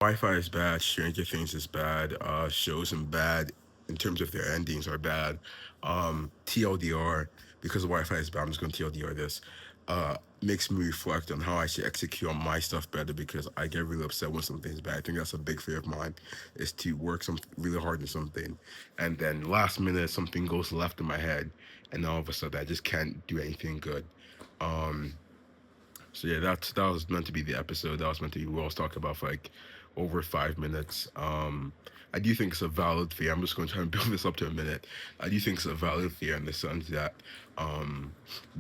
Wi-Fi is bad. Stranger Things is bad. Shows and bad in terms of their endings are bad. TLDR, because the Wi-Fi is bad, I'm just going to TLDR this. Makes me reflect on how I should execute on my stuff better because I get really upset when something's bad. I think that's a big fear of mine is to work some really hard on something, and then last minute something goes left in my head, and all of a sudden I just can't do anything good. Um, so yeah, that was meant to be the episode. That was meant to be what I was talking about for like over 5 minutes. I do think it's a valid fear. I'm just going to try and build this up to a minute. I do think it's a valid fear in the sense that um,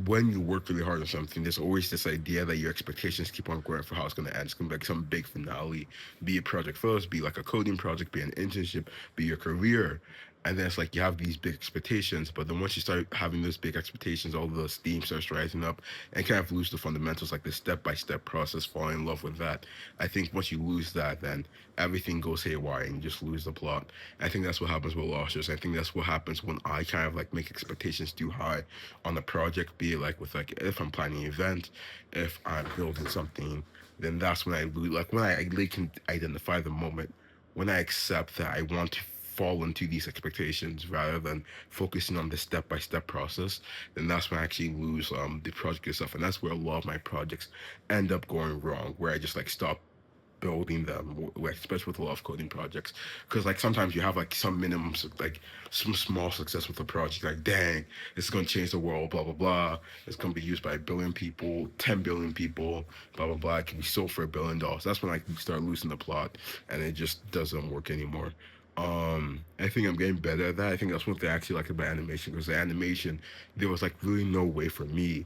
when you work really hard on something, there's always this idea that your expectations keep on growing for how it's going to end. It's going to be like some big finale, be a project first, be like a coding project, be an internship, be your career. And then it's like you have these big expectations, but then once you start having those big expectations, all the steam starts rising up and kind of lose the fundamentals, like the step by step process, fall in love with that. I think once you lose that, then everything goes haywire and you just lose the plot. I think that's what happens with losses. I think that's what happens when I kind of like make expectations too high on the project, be it like with like if I'm planning an event, if I'm building something, then that's when I lose. Like when I really can identify the moment when I accept that I want to fall into these expectations rather than focusing on the step by step process, then that's when I actually lose the project itself. And that's where a lot of my projects end up going wrong, where I just like stop building them, especially with a lot of coding projects. Because like sometimes you have like some minimum, like some small success with a project, like dang, it's gonna change the world, blah blah blah. It's gonna be used by 1 billion people, 10 billion people, blah blah blah. It can be sold for $1 billion. That's when like you start losing the plot, and it just doesn't work anymore. I think I'm getting better at that. I think that's one thing I actually like about animation because the animation, there was like really no way for me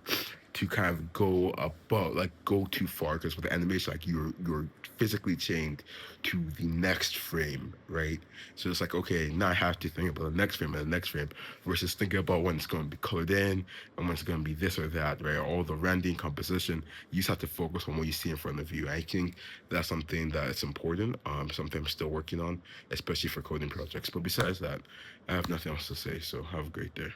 to kind of go above, like go too far. Because with the animation, like you're physically chained to the next frame, right? So it's like okay, now I have to think about the next frame and the next frame versus thinking about when it's going to be colored in and when it's going to be this or that, right? All the rendering, composition. You just have to focus on what you see in front of you. I think that's something that is important. Something I'm still working on, especially for coding projects. But besides that, I have nothing else to say. So have a great day.